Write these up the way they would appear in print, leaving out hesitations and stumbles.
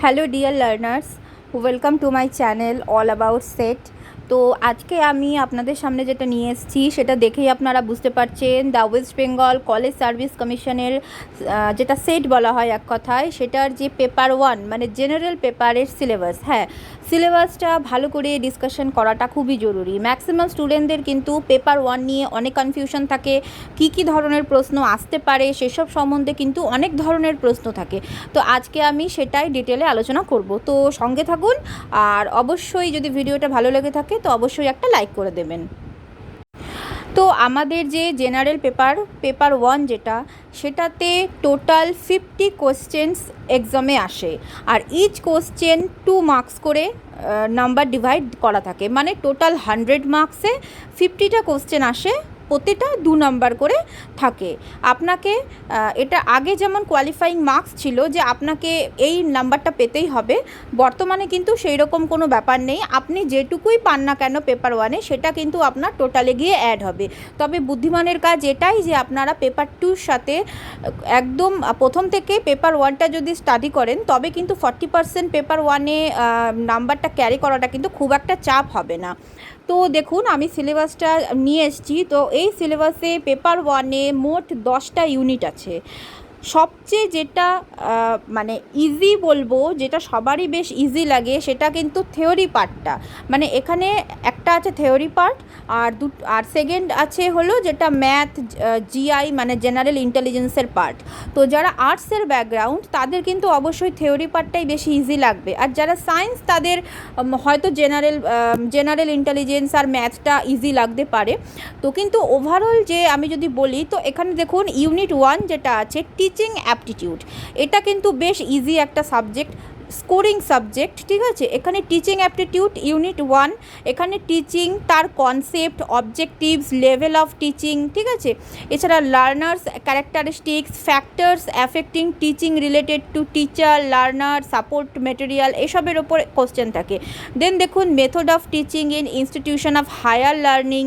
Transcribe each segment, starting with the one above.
Hello dear learners, welcome to my channel all about set. তো আজকে আমি আপনাদের সামনে যেটা নিয়ে এসেছি সেটা দেখেই আপনারা বুঝতে পারছেন, the West Bengal college service কমিশনের যেটা সেট বলা হয় এক কথায়, সেটার যে পেপার 1 মানে জেনারেল পেপারের সিলেবাস, হ্যাঁ সিলেবাসটা ভালো করে ডিসকাশন করাটা খুবই জরুরি। ম্যাক্সিমাম স্টুডেন্টদের কিন্তু পেপার 1 নিয়ে অনেক কনফিউশন থাকে, কী ধরনের প্রশ্ন আসতে পারে সেসব সম্বন্ধে কিন্তু অনেক ধরনের প্রশ্ন থাকে। তো আজকে আমি সেটাই ডিটেলে আলোচনা করব, তো সঙ্গে থাকুন। আর অবশ্যই যদি ভিডিওটা ভালো লেগে থাকে তো অবশ্যই একটা লাইক করে দেবেন। তো আমাদের যে জেনারেল পেপার 1 যেটা, সেটাতে টোটাল 50 কোশ্চেন্স এক্সামে আসে, আর ইচ কোশ্চেন 2 মার্কস করে নাম্বার ডিভাইড করা থাকে, মানে টোটাল 100 মার্কসে 50টা কোশ্চেন আসে, প্রতিটা 2 নাম্বার করে থাকে। আপনাকে এটা আগে যেমন কোয়ালিফাইং মার্কস ছিল যে আপনাকে এই নাম্বারটা পেতেই হবে, বর্তমানে কিন্তু সেই রকম কোনো ব্যাপার নেই। আপনি যেটুকুই পান না কেন পেপার 1-এ সেটা কিন্তু আপনার টোটালে গিয়ে অ্যাড হবে। তবে বুদ্ধিমানের কাজ এটাই যে আপনারা পেপার 2-র সাথে একদম প্রথম থেকে পেপার 1টা যদি স্টাডি করেন তবে কিন্তু 40% পেপার 1-এ নাম্বারটা ক্যারি করাটা কিন্তু খুব একটা চাপ হবে না। তো দেখুন, আমি সিলেবাসটা নিয়ে এসেছি। তো এই সিলেবাসে পেপার 1-এ মোট 10টা ইউনিট আছে। সবচেয়ে যেটা মানে ইজি বলবো, যেটা সবারই বেশ ইজি লাগে, সেটা কিন্তু থিওরি পার্টটা। মানে এখানে একটা আছে থিওরি পার্ট, আর সেকেন্ড আছে হলো যেটা ম্যাথ, জিআই মানে জেনারেল ইন্টেলিজেন্সের পার্ট। তো যারা আর্টসের ব্যাকগ্রাউন্ড তাদের কিন্তু অবশ্যই থিওরি পার্টটাই বেশি ইজি লাগবে, আর যারা সায়েন্স তাদের হয়তো জেনারেল ইন্টেলিজেন্স আর ম্যাথটা ইজি লাগতে পারে। তো কিন্তু ওভারঅল যে আমি যদি বলি, তো এখানে দেখুন ইউনিট 1 যেটা আছে টিচিং অ্যাপটিটিউড, এটা কিন্তু বেশ ইজি একটা সাবজেক্ট, স্কোরিং সাবজেক্ট, ঠিক আছে। এখানে টিচিং অ্যাপটিটিউড ইউনিট 1, এখানে টিচিং, তার concept, objectives, level of teaching, ঠিক আছে। এছাড়া learners characteristics, factors affecting teaching related to teacher, learner, support material, এসবের ওপর কোশ্চেন থাকে। দেন দেখুন method of teaching in institution of higher learning,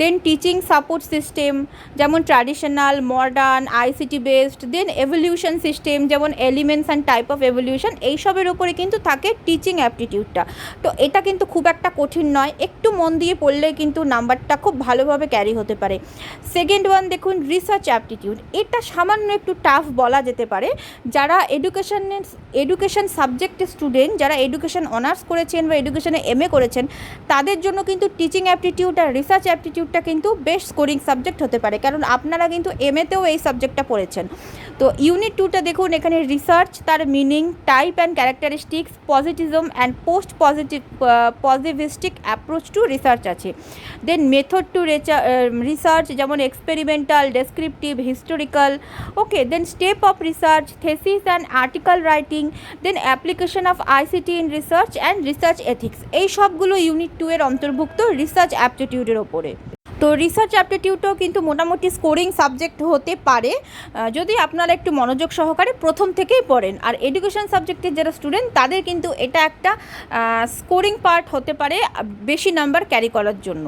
then teaching support system যেমন traditional, modern, ICT based, then evaluation system যেমন elements and type of evaluation, এইসবের ওপরে কিন্তু থাকে টিচিং অ্যাপটিটিউডটা। তো এটা কিন্তু খুব একটা কঠিন নয়, একটু মন দিয়ে পড়লে কিন্তু নাম্বারটা খুব ভালোভাবে ক্যারি হতে পারে। সেকেন্ড ওয়ান দেখুন রিসার্চ অ্যাপটিটিউড, এটা সামান্য একটু টাফ বলা যেতে পারে। যারা এডুকেশন সাবজেক্টের স্টুডেন্ট, যারা এডুকেশন অনার্স করেছেন বা এডুকেশনে এমএ করেছেন, তাদের জন্য কিন্তু টিচিং অ্যাপটিটিউড আর রিসার্চ অ্যাপটিটিউডটা কিন্তু বেশ স্কোরিং সাবজেক্ট হতে পারে, কারণ আপনারা কিন্তু এমএতেও এই সাবজেক্টটা পড়েছেন। তো ইউনিট 2টা দেখুন, এখানে রিসার্চ, তার meaning, type and characteristics, positivism and positivistic approach to research আছে। দেন মেথড টু রিসার্চ যেমন experimental, descriptive, historical, okay. Then step of research, thesis and article writing, then application of ICT in research and research ethics, এই সবগুলো unit 2 এর অন্তর্ভুক্ত research অ্যাপটিটিউডের ওপরে। তো research অ্যাপটিটিউডটাও কিন্তু মোটামুটি স্কোরিং সাবজেক্ট হতে পারে যদি আপনারা একটু মনোযোগ সহকারে প্রথম থেকেই পড়েন। আর এডুকেশন সাবজেক্টের যারা স্টুডেন্ট তাদের কিন্তু এটা একটা স্কোরিং পার্ট হতে পারে বেশি নাম্বার ক্যারি করার জন্য।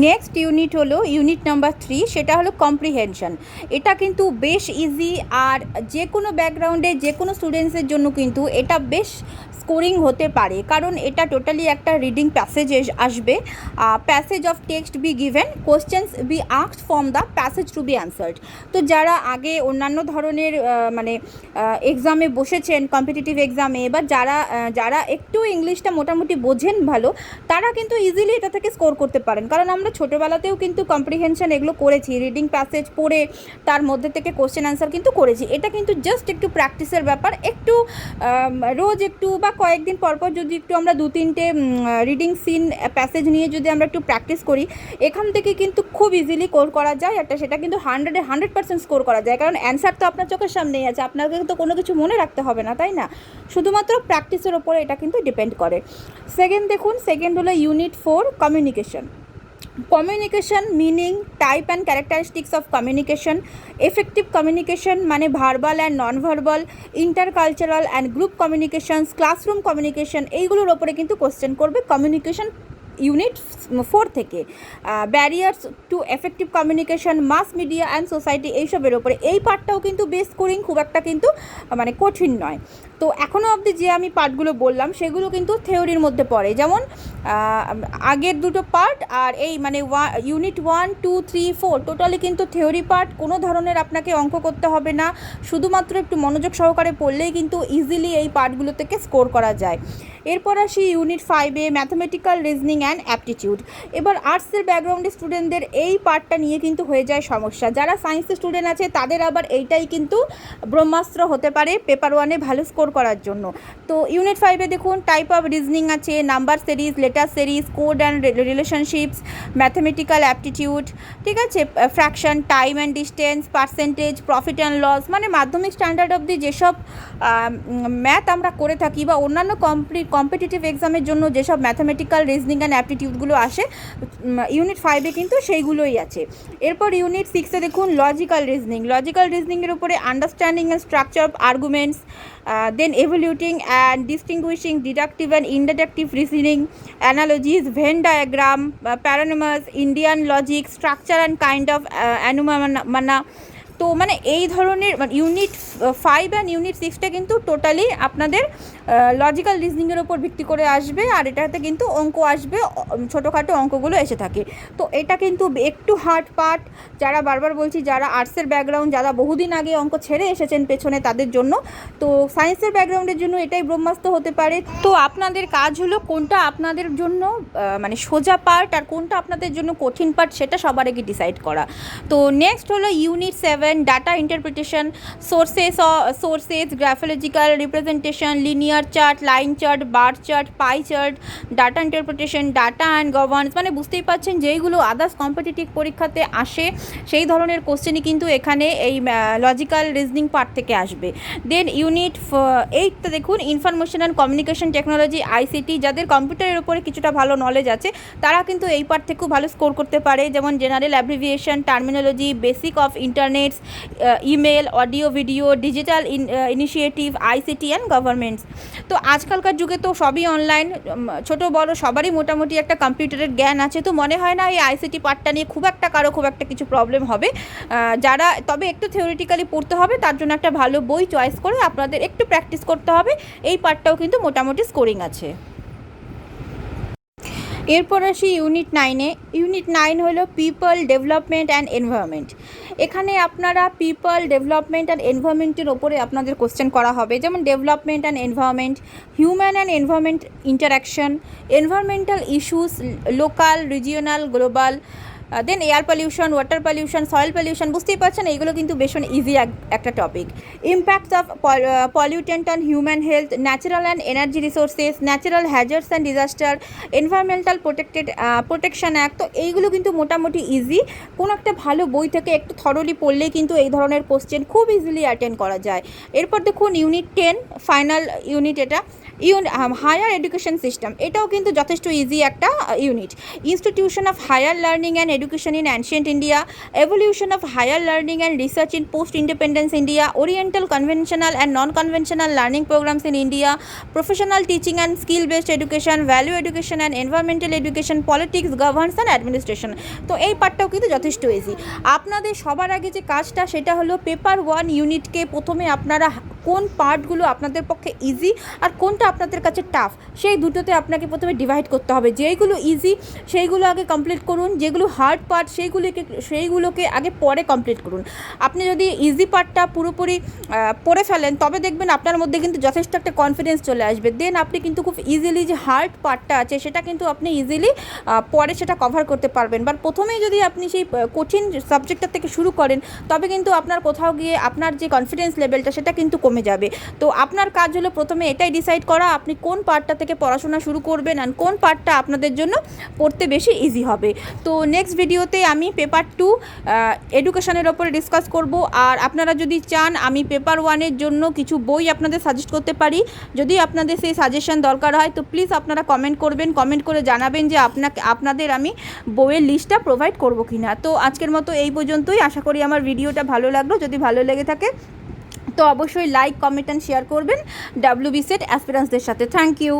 নেক্সট ইউনিট হলো ইউনিট নাম্বার 3, সেটা হলো কম্প্রিহেনশন। এটা কিন্তু বেশ ইজি, আর যে কোনো ব্যাকগ্রাউন্ডে যে কোনো স্টুডেন্টসের জন্য কিন্তু এটা বেশ স্কোরিং হতে পারে, কারণ এটা টোটালি একটা রিডিং প্যাসেজ আসবে। Passage of text be given, questions be asked from the passage to be answered. তো যারা আগে অন্যান্য ধরনের মানে এক্সামে বসেছেন, কম্পিটিটিভ এক্সামে, বা যারা একটু ইংলিশটা মোটামুটি বোঝেন ভালো, তারা কিন্তু ইজিলি এটা থেকে স্কোর করতে পারেন, কারণ আমরা ছোটোবেলাতেও কিন্তু কম্প্রিহেনশন এগুলো করেছি, রিডিং প্যাসেজ পড়ে তার মধ্যে থেকে কোশ্চেন অ্যান্সার কিন্তু করেছি। এটা কিন্তু জাস্ট একটু প্র্যাকটিসের ব্যাপার, একটু রোজ একটু বা কয়েকদিন পরপর যদি একটু আমরা 2-3টে রিডিং সিন প্যাসেজ নিয়ে যদি আমরা একটু প্র্যাকটিস করি, এখান থেকে কিন্তু খুব ইজিলি স্কোর করা যায়। সেটা কিন্তু 100% স্কোর করা যায়, কারণ অ্যান্সার তো আপনার চোখের সামনেই আছে, আপনাকে তো কোনো কিছু মনে রাখতে হবে না, তাই না? শুধুমাত্র প্র্যাকটিসের ওপরে এটা কিন্তু ডিপেন্ড করে। সেকেন্ড হলো unit 4 communication. Communication meaning, type and characteristics of communication, effective communication মানে verbal and non verbal, intercultural and group communications, classroom communication, এইগুলোর ওপরে কিন্তু কোশ্চেন করবে কমিউনিকেশন ইউনিট 4 থেকে barriers to effective communication, mass media and society, এইসবের ওপরে এই পার্টটাও কিন্তু বেস স্কোরিং খুব একটা কিন্তু মানে কঠিন নয়। তো এখনও অবধি যে আমি পার্টগুলো বললাম সেগুলো কিন্তু থিওরির মধ্যে পড়ে, যেমন আগের দুটো পার্ট আর এই মানে ইউনিট 1, 2, 3, 4 টোটালি কিন্তু থিওরি পার্ট। কোনো ধরনের আপনাকে অঙ্ক করতে হবে না, শুধুমাত্র একটু মনোযোগ সহকারে পড়লেই কিন্তু ইজিলি এই পার্টগুলো থেকে স্কোর করা যায়। এরপর আসি ইউনিট 5-এ ম্যাথমেটিক্যাল রিজনিং অ্যান্ড অ্যাপটিটিউড। এবার আর্টসের ব্যাকগ্রাউন্ডের স্টুডেন্টদের এই পার্টটা নিয়ে কিন্তু হয়ে যায় সমস্যা, যারা সায়েন্সের স্টুডেন্ট আছে তাদের আবার এইটাই কিন্তু ব্রহ্মাস্ত্র হতে পারে পেপার 1-এ ভালো স্কোর করার জন্য। তো ইউনিট 5-এ দেখুন টাইপ অফ রিজনিং আছে, number series, letter series, code and relationships, mathematical aptitude, ঠিক আছে, fraction, time and distance, percentage, profit and loss, মানে মাধ্যমিক স্ট্যান্ডার্ড অবধি যেসব ম্যাথ আমরা করে থাকি বা অন্যান্য কম্পিটিটিভ এক্সামের জন্য যেসব ম্যাথামেটিক্যাল রিজনিং অ্যান্ড অ্যাপটিটিউডগুলো আসে ইউনিট 5-এ কিন্তু সেইগুলোই আছে। এরপর ইউনিট 6-এ দেখুন লজিক্যাল রিজনিংয়ের উপরে understanding and structure of arguments, then evaluating and distinguishing deductive and inductive reasoning, analogies, Venn diagram, pramanas, Indian logic, structure and kind of anumana. তো মানে এই ধরনের ইউনিট 5 অ্যান্ড ইউনিট 6টা কিন্তু টোটালি আপনাদের লজিক্যাল রিজনিংয়ের ওপর ভিত্তি করে আসবে, আর এটাতে কিন্তু অঙ্ক আসবে, ছোটোখাটো অঙ্কগুলো এসে থাকে। তো এটা কিন্তু একটু হার্ড পার্ট, যারা বারবার বলছি যারা আর্টসের ব্যাকগ্রাউন্ড, যারা বহুদিন আগে অঙ্ক ছেড়ে এসেছেন পেছনে তাদের জন্য। তো সায়েন্সের ব্যাকগ্রাউন্ডের জন্য এটাই ব্রহ্মাস্ত্র হতে পারে। তো আপনাদের কাজ হলো কোনটা আপনাদের জন্য মানে সোজা পার্ট আর কোনটা আপনাদের জন্য কঠিন পার্ট সেটা সবার আগে ডিসাইড করা। তো নেক্সট হলো unit 7 data interpretation, sources, graphological representation, linear chart, line chart, bar chart, pie chart, data interpretation, data and governance, মানে বুঝতেই পারছেন যেইগুলো আদার্স কম্পিটিটিভ পরীক্ষাতে আসে সেই ধরনের কোশ্চেনই কিন্তু এখানে এই লজিক্যাল রিজনিং পার্ট থেকে আসবে। দেন ইউনিট 8তে দেখুন information and communication technology, ICT, যাদের কম্পিউটারের উপরে কিছুটা ভালো নলেজ আছে তারা কিন্তু এই পার্ট থেকেও ভালো স্কোর করতে পারে, যেমন general abbreviation, terminology, basic of internets, email, audio, video, digital initiative, ICT and governments. তো আজকালকার যুগে তো সবই অনলাইন, ছোট বড় সবারই মোটামুটি একটা কম্পিউটারের জ্ঞান আছে, তো মনে হয় না এই আইসিটি পার্টটা নিয়ে খুব একটা কিছু প্রবলেম হবে। যারা তবে একটু থিওরিটিক্যালি পড়তে হবে, তার জন্য একটা ভালো বই চয়েস করে আপনাদের একটু প্র্যাকটিস করতে হবে, এই পার্টটাও কিন্তু মোটামুটি স্কোরিং আছে। এরপর আসি ইউনিট 9-এ। ইউনিট 9 হলো পিপল ডেভেলপমেন্ট অ্যান্ড এনভায়রনমেন্ট। এখানে আপনারা পিপল ডেভেলপমেন্ট অ্যান্ড এনভায়রনমেন্টের ওপরে আপনাদের কোশ্চেন করা হবে, যেমন development and environment, human and environment interaction, environmental issues, local, regional, global, then air pollution, water pollution, soil pollution, বুঝতেই পারছেন এইগুলো কিন্তু ভীষণ ইজি একটা topic. Impacts of pollutant on human health, natural and energy resources, natural hazards and disaster, environmental protection act. তো এইগুলো কিন্তু মোটামুটি ইজি, কোনো একটা ভালো বই থেকে একটু থরলি পড়লেই কিন্তু এই ধরনের কোশ্চেন খুব ইজিলি অ্যাটেন্ড করা যায়। এরপর দেখুন ইউনিট 10 ফাইনাল ইউনিট, এটা হায়ার এডুকেশন সিস্টেম, এটাও কিন্তু যথেষ্ট ইজি একটা unit. Institution of higher learning and education in ancient India, evolution of higher learning and research in post independence India, oriental conventional and non conventional learning programmes in India, professional teaching and skill based education, value education and environmental education, politics, governance and administration. তো এই পার্টটাও কিন্তু যথেষ্ট easy. আপনাদের সবার আগে যে কাজটা সেটা হলো পেপার 1 ইউনিটকে প্রথমে আপনারা কোন পার্টগুলো আপনাদের পক্ষে ইজি আর কোনটা আপনাদের কাছে টাফ সেই দুটোতে আপনাকে প্রথমে ডিভাইড করতে হবে। যেইগুলো ইজি সেইগুলো আগে কমপ্লিট করুন, যেগুলো হার্ড পার্ট সেইগুলোকে আগে পরে কমপ্লিট করুন। আপনি যদি ইজি পার্টটা পুরোপুরি পড়ে ফেলেন তবে দেখবেন আপনার মধ্যে কিন্তু যথেষ্ট একটা কনফিডেন্স চলে আসবে, দেন আপনি কিন্তু খুব ইজিলি যে হার্ড পার্টটা আছে সেটা কিন্তু আপনি ইজিলি পরে সেটা কভার করতে পারবেন। বাট প্রথমেই যদি আপনি সেই কঠিন সাবজেক্টটা থেকে শুরু করেন তবে কিন্তু আপনার কোথাও গিয়ে আপনার যে কনফিডেন্স লেভেলটা সেটা কিন্তু কমে যাবে। তো আপনার কাজ হলো প্রথমে এটাই ডিসাইড করা আপনি কোন পার্টটা থেকে পড়াশোনা শুরু করবেন আর কোন পার্টটা আপনাদের জন্য পড়তে বেশি ইজি হবে। তো নেক্সট ভিডিওতে আমি পেপার 2 এডুকেশনের ওপরে ডিসকাস করব। আর আপনারা যদি চান আমি পেপার 1-এর জন্য কিছু বই আপনাদের সাজেস্ট করতে পারি, যদি আপনাদের সেই সাজেশন দরকার হয় তো প্লিজ আপনারা কমেন্ট করবেন, কমেন্ট করে জানাবেন যে আপনাদের আমি বইয়ের লিস্টটা প্রোভাইড করব কিনা। তো আজকের মতো এই পর্যন্তই, আশা করি আমার ভিডিওটা ভালো লাগলো। যদি ভালো লেগে থাকে তো অবশ্যই লাইক, কমেন্ট অ্যান্ড শেয়ার করবেন WBSET অ্যাসপিরেন্টসদের সাথে। Thank you.